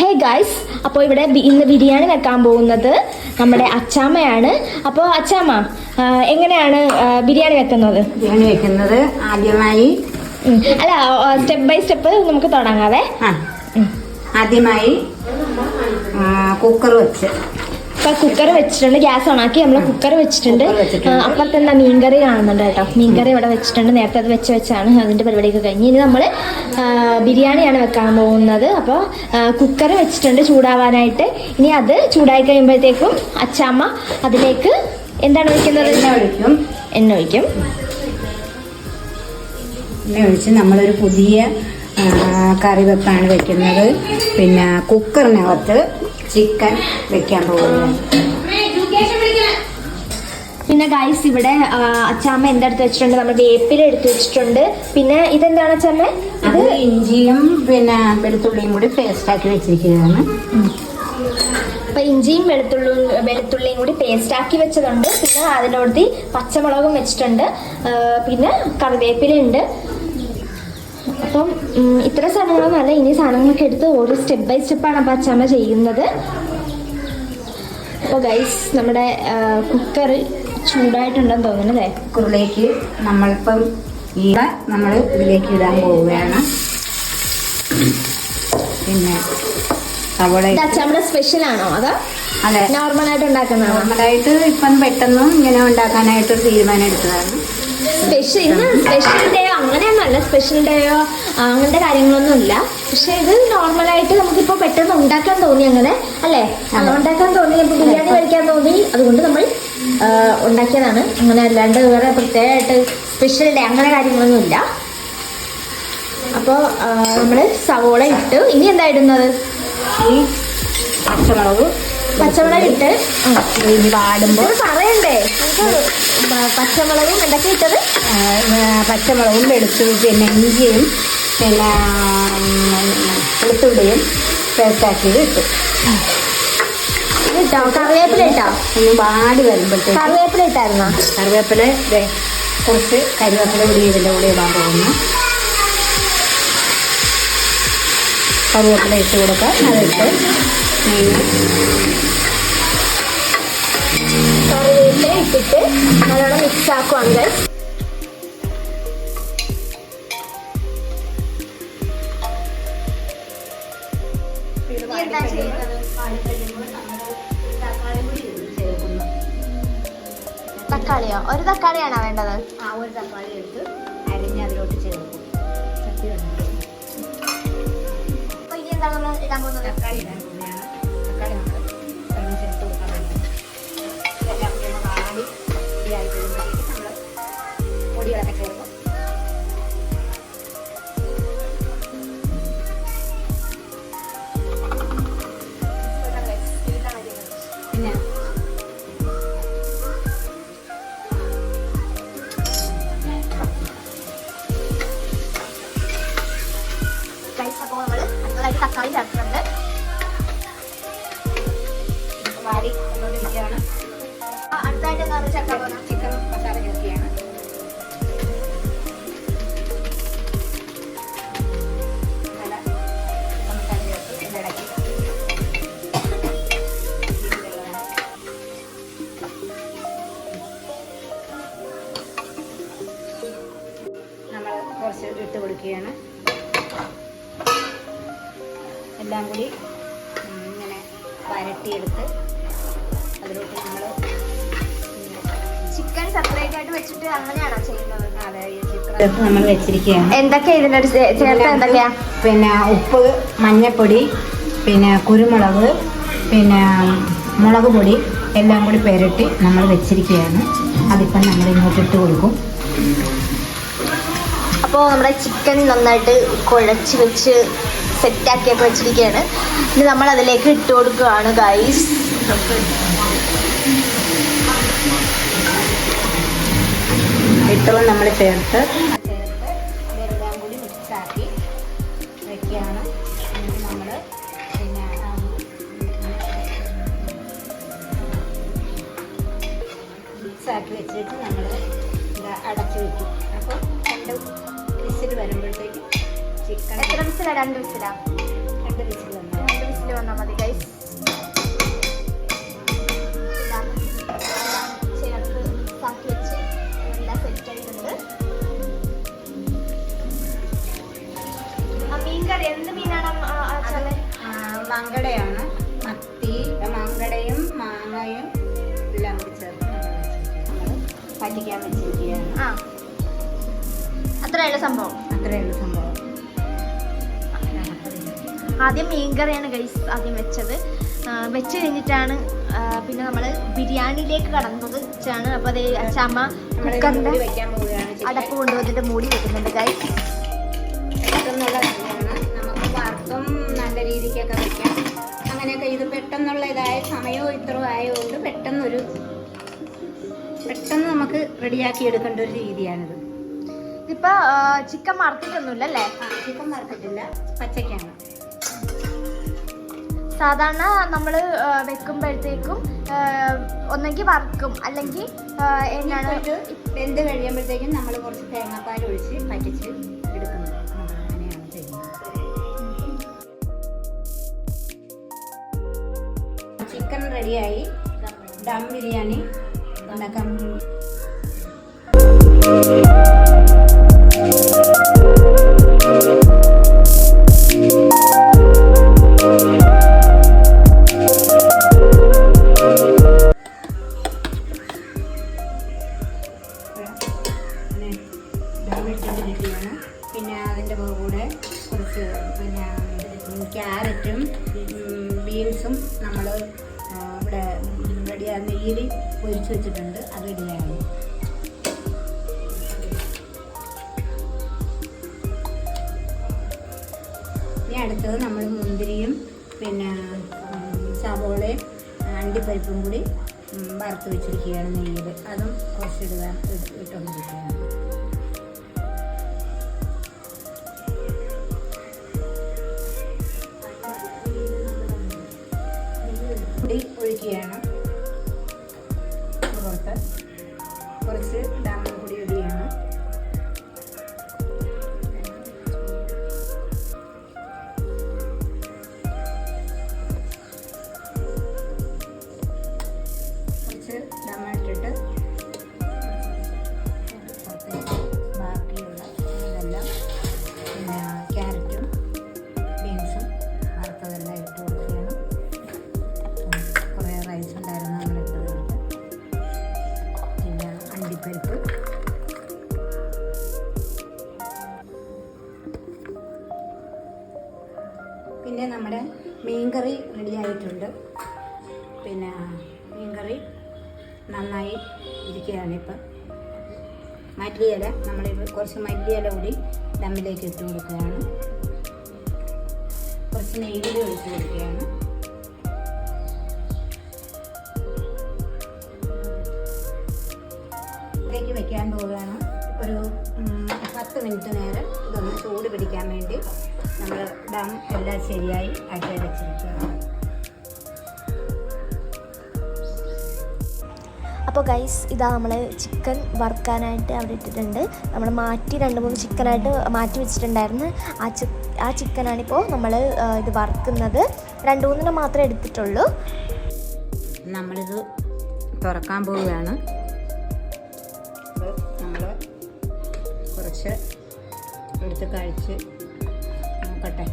Hey guys, അപ്പോൾ ഇവിടെ ഇന്ന് ബിരിയാണി വെക്കാൻ പോകുന്നത് നമ്മുടെ അച്ചാമ്മയാണ്. അപ്പോൾ അച്ചാമ്മ എങ്ങനെയാണ് ബിരിയാണി വെക്കുന്നത്? ബിരിയാണി വെക്കുന്നത് ആദ്യമായി അല്ല, സ്റ്റെപ്പ് ബൈ സ്റ്റെപ്പ് നമുക്ക് തുടങ്ങാവേ. ആദ്യമായി കുക്കർ വെച്ച് ഇപ്പം കുക്കർ വെച്ചിട്ടുണ്ട്. ഗ്യാസ് ഓണാക്കി നമ്മൾ കുക്കർ വെച്ചിട്ടുണ്ട്. അപ്പുറത്ത് എന്താ മീൻകറി കാണുന്നുണ്ട് കേട്ടോ. മീൻകറി ഇവിടെ വെച്ചിട്ടുണ്ട്. നേരത്തെ അത് വെച്ചാണ് അതിൻ്റെ പരിപാടിയൊക്കെ കഴിഞ്ഞ്. ഇനി നമ്മൾ ബിരിയാണിയാണ് വെക്കാൻ പോകുന്നത്. അപ്പോൾ കുക്കർ വെച്ചിട്ടുണ്ട് ചൂടാവാനായിട്ട്. ഇനി അത് ചൂടായി കഴിയുമ്പോഴത്തേക്കും അച്ചാമ്മ അതിലേക്ക് എന്താണ് ഒഴിക്കുന്നത്? എണ്ണ ഒഴിക്കും. എണ്ണ ഒഴിച്ച് നമ്മളൊരു പുതിയ കറി വെക്കാണ് വെക്കുന്നത്. പിന്നെ കുക്കറിനകത്ത് ചിക്കൻ വെക്കാൻ പോകുന്നു. പിന്നെ ഗൈസ് ഇവിടെ അച്ചാമ്മ എന്തെടുത്ത് വെച്ചിട്ടുണ്ട്? നമ്മൾ വേപ്പില എടുത്ത് വെച്ചിട്ടുണ്ട്. പിന്നെ ഇതെന്താണ് അച്ചാമ്മ? അത് ഇഞ്ചിയും പിന്നെ വെളുത്തുള്ളിയും കൂടി പേസ്റ്റാക്കി വെച്ചിരിക്കുകയാണ്. അപ്പം ഇഞ്ചിയും വെളുത്തുള്ളിയും കൂടി പേസ്റ്റാക്കി വെച്ചതുണ്ട്. പിന്നെ അതിനോട് പച്ചമുളകും വെച്ചിട്ടുണ്ട്. പിന്നെ കറിവേപ്പിലുണ്ട്. അപ്പം ഇത്ര സാധനങ്ങളൊന്നുമല്ല, ഇനി സാധനങ്ങളൊക്കെ എടുത്ത് ഓരോ സ്റ്റെപ്പ് ബൈ സ്റ്റെപ്പാണ് അപ്പം അച്ചാമ്മ ചെയ്യുന്നത്. അപ്പോൾ ഗൈസ് നമ്മുടെ കുക്കർ ചൂടായിട്ടുണ്ടെന്ന് തോന്നുന്നു അല്ലേ? കുക്കറിലേക്ക് നമ്മളിപ്പം നമ്മൾ ഇതിലേക്ക് ഇടാൻ പോവുകയാണ്. പിന്നെ അച്ചാമ്മയുടെ സ്പെഷ്യൽ ആണോ അതോ അതെ നോർമലായിട്ട് ഉണ്ടാക്കുന്നതാണോ? നോർമലായിട്ട് ഇപ്പം പെട്ടെന്ന് ഇങ്ങനെ ഉണ്ടാക്കാനായിട്ടൊരു തീരുമാനം എടുത്തതാണ്. ഇന്ന് സ്പെഷ്യൽ ഡേയോ അങ്ങനെയൊന്നുമല്ല. സ്പെഷ്യൽ ഡേയോ അങ്ങനത്തെ കാര്യങ്ങളൊന്നും ഇല്ല. പക്ഷെ ഇത് നോർമലായിട്ട് നമുക്കിപ്പോൾ പെട്ടെന്ന് ഉണ്ടാക്കാൻ തോന്നി, അങ്ങനെ അല്ലേ? ഉണ്ടാക്കാൻ തോന്നി, ഇപ്പോൾ ബിരിയാണി കഴിക്കാൻ തോന്നി, അതുകൊണ്ട് നമ്മൾ ഉണ്ടാക്കിയതാണ്. അങ്ങനെ അല്ലാണ്ട് വേറെ പ്രത്യേകമായിട്ട് സ്പെഷ്യൽ ഡേ അങ്ങനെ കാര്യങ്ങളൊന്നും ഇല്ല. അപ്പോൾ നമ്മൾ സവോള ഇട്ട് ഇനി എന്താ ഇടുന്നത്? ഈ പച്ചമുളക് ഇട്ട് വാടുമ്പോൾ പറയണ്ടേ? പച്ചമുളകും എന്തൊക്കെ ഇട്ടത്? പച്ചമുളകും പിന്നെ ഇഞ്ചിയും പിന്നെ വെളുത്തുള്ളിയും പേസ്റ്റാക്കിയത് ഇട്ടു. ഇട്ടോ കറിവേപ്പില ഇട്ടോ? ഒന്ന് വാടി വരുമ്പോഴത്തേക്ക് കറിവേപ്പില ഇട്ടായിരുന്നോ? കറിവേപ്പില കുറച്ച് കരിവേപ്പില കൂടി ഇതിൻ്റെ കൂടെ ഇടാൻ പോകുന്നു. കറിവേപ്പില ഇട്ട് കൊടുക്കാം. അതിട്ട് കറിവേപ്പില ഇട്ടിട്ട് നല്ലോണം മിക്സ് ആക്കുവാണ്. തക്കാളിയോ? ഒരു തക്കാളിയാണോ വേണ്ടത്? ഒരു തക്കാളി എടുത്ത് അരിഞ്ഞ് അതിലോട്ട് ചേർക്കും. അപ്പൊ ഇനി എന്താണ് ഇടാൻ പോകുന്നത്? തക്കാളി ഇടാൻ പോവുകയാണ്. തക്കാളി നമ്മൾ ചേർത്ത് കൊടുക്കാൻ വേണ്ടി ഇതെല്ലാം കൂടി ഒന്ന് വാടി ഇതായി കഴിയുമ്പോഴത്തേക്ക് നമ്മൾ പൊടികളൊക്കെ ചേർക്കും. പിന്നെ തക്കാളി ചേർക്കുന്നുണ്ട്. വാടി കൊണ്ടിരിക്കുകയാണ്. അടുത്തായിട്ട് എന്താണ് ചേർക്കാൻ പോകുന്നത്? ചിക്കൻ മസാല ചേർക്കുകയാണ്. മസാല ചേർത്ത് ഇടയ്ക്ക് നമ്മൾ കുറച്ച് ഇട്ട് കൊടുക്കുകയാണ്. എല്ലാം കൂടി ഇങ്ങനെ വരട്ടിയെടുത്ത് അതിലോട്ട് നമ്മൾ ചിക്കൻ സെപ്പറേറ്റ് ആയിട്ട് വെച്ചിട്ട് അങ്ങനെയാണോ ചെയ്യുന്നത്? അതെ, ഈ ചിക്കൻ നമ്മൾ വെച്ചിരിക്കുകയാണ്. എന്തൊക്കെയാ ഇതിൻ്റെ ചേർത്ത്? എന്തൊക്കെയാ? പിന്നെ ഉപ്പ്, മഞ്ഞൾപ്പൊടി, പിന്നെ കുരുമുളക്, പിന്നെ മുളക് പൊടി എല്ലാം കൂടി പെരട്ടി നമ്മൾ വെച്ചിരിക്കുകയാണ്. അതിപ്പം നമ്മൾ ഇങ്ങോട്ട് ഇട്ട് കൊടുക്കും. അപ്പോൾ നമ്മുടെ ചിക്കൻ നന്നായിട്ട് കുഴച്ച് വെച്ച് സെറ്റാക്കിയൊക്കെ വെച്ചിരിക്കുകയാണ്. ഇനി നമ്മൾ അതിലേക്ക് ഇട്ട് കൊടുക്കുകയാണ് ഗൈസ്. ഇട്ടതും നമ്മൾ ചേർത്ത് ഇതെല്ലാം കൂടി മിക്സാക്കി വയ്ക്കുകയാണ്. നമ്മൾ പിന്നെ മിക്സാക്കി വെച്ചിട്ട് നമ്മൾ ഇത് അടച്ചു വയ്ക്കും. അപ്പോൾ 2 വിസിൽ വരുമ്പോഴത്തേക്കും ചിക്കൻ. എത്ര വിസിലാ? 2 വിസിലാ? 2 വിസിൽ വന്നു. 2 വിസിൽ തന്നാൽ മതി ഗൈസ്. ചേർത്ത് മിക്സാക്കി വെച്ച് എല്ലാം സെറ്റ് ആയിട്ടുണ്ട്. മീൻകറി എന്ത് മീനാണ് മങ്കടയാണ്. മത്തി, മങ്കടയും മാങ്ങയും എല്ലാം കൂടി ചേർത്ത് നമ്മൾ പറ്റിക്കാൻ വെച്ചിരിക്കുകയാണ്. അത്രയുള്ള സംഭവം. ആദ്യം മീൻകറിയാണ് ഗൈസ് ആദ്യം വെച്ചത്. വെച്ച് കഴിഞ്ഞിട്ടാണ് പിന്നെ നമ്മൾ ബിരിയാണിയിലേക്ക് കടന്നത് വെച്ചാണ്. അപ്പോൾ അത് അച്ഛമ്മ കുക്കറിൻ്റെ അടപ്പ് കൊണ്ടുവന്നിട്ട് മൂടി വെക്കുന്നുണ്ട് ഗൈസ്. നമുക്ക് വറുത്തും നല്ല രീതിക്കൊക്കെ വെക്കാം. അങ്ങനെയൊക്കെ ഇത് പെട്ടെന്നുള്ള ഇതായ സമയവും ഇത്രയും ആയതുകൊണ്ട് പെട്ടെന്ന് നമുക്ക് റെഡിയാക്കി എടുക്കേണ്ട ഒരു രീതിയാണിത്. ഇതിപ്പോ ചിക്കൻ വറുത്തിട്ടൊന്നുമില്ല അല്ലേ? ചിക്കൻ വറുത്തിട്ടില്ല, പച്ചക്കാണ്. സാധാരണ നമ്മൾ വെക്കുമ്പോഴത്തേക്കും ഒന്നെങ്കിൽ വറുക്കും, അല്ലെങ്കിൽ എന്താണ് വെന്ത് കഴിയുമ്പോഴത്തേക്കും നമ്മൾ കുറച്ച് തേങ്ങാപ്പാൽ ഒഴിച്ച് പറ്റിച്ച് എടുക്കുന്നത്. അങ്ങനെയാണ് ചെയ്യുന്നത്. ചിക്കൻ റെഡിയായി. ദം ബിരിയാണി ഉണ്ടാക്കാൻ ദമിട്ടിരിക്കുകയാണ്. പിന്നെ അതിൻ്റെ കൂടെ കുറച്ച് പിന്നെ ക്യാരറ്റും ബീൻസും നമ്മൾ ഇവിടെ റെഡിയായി നെയ്യിൽ പൊരിച്ച് വെച്ചിട്ടുണ്ട്. അത് റെഡിയായി. ഇനി അടുത്തത് നമ്മൾ മുന്തിരിയും പിന്നെ സവോളയും അണ്ടിപ്പരിപ്പും കൂടി വറുത്ത് വെച്ചിരിക്കുകയാണ് നെയ്യിൽ. അതും ഇട്ടുകൊണ്ടിരിക്കുകയാണ്. പൊടി ഒഴിക്കുകയാണ്. കുറച്ച് ദം പൊടി ഇടുകയാണ്. കുറച്ച് ദം ഇട്ടിട്ട് ബാക്കിയുള്ള ഇതെല്ലാം പിന്നെ ക്യാരറ്റും ബീൻസും വറുത്തതെല്ലാം ഇട്ട് കൊടുക്കുകയാണ്. കുറേ റൈസ് ഉണ്ടായിരുന്നു നമ്മളിട്ടത്. പിന്നെ അണ്ടിപ്പരിപ്പ്, പിന്നെ നമ്മുടെ മീൻകറി റെഡി ആയിട്ടുണ്ട്. പിന്നെ മീൻകറി നന്നായി ഇരിക്കുകയാണ്. ഇപ്പം മല്ലിയില കുറച്ച് മല്ലിയില കൂടി ദമ്മിലേക്ക് ഇട്ട് കൊടുക്കുകയാണ്. കുറച്ച് നെയ്യിൽ ഒഴിച്ച് കൊടുക്കുകയാണ്. ഇതിലേക്ക് വെക്കാൻ പോവുകയാണ്. ഒരു 10 മിനിറ്റ് നേരം ഇതൊന്ന് ചൂട് പിടിക്കാൻ വേണ്ടി നമ്മൾ ദം എല്ലാം ശരിയായി ആക്കി വെച്ചിരിക്കുകയാണ്. അപ്പോൾ ഗൈസ് ഇതാ നമ്മൾ ചിക്കൻ വറുക്കാനായിട്ട് അവിടെ ഇട്ടിട്ടുണ്ട്. നമ്മൾ 2-3 ചിക്കനായിട്ട് മാറ്റി വെച്ചിട്ടുണ്ടായിരുന്നു. ആ ചിക്കനാണിപ്പോൾ നമ്മൾ ഇത് വറുക്കുന്നത്. 2-3 മാത്രമേ എടുത്തിട്ടുള്ളൂ. നമ്മളിത് തുറക്കാൻ പോവുകയാണ്. നമ്മൾ കുറച്ച് എടുത്ത് കഴിച്ച് നോക്കട്ടെ.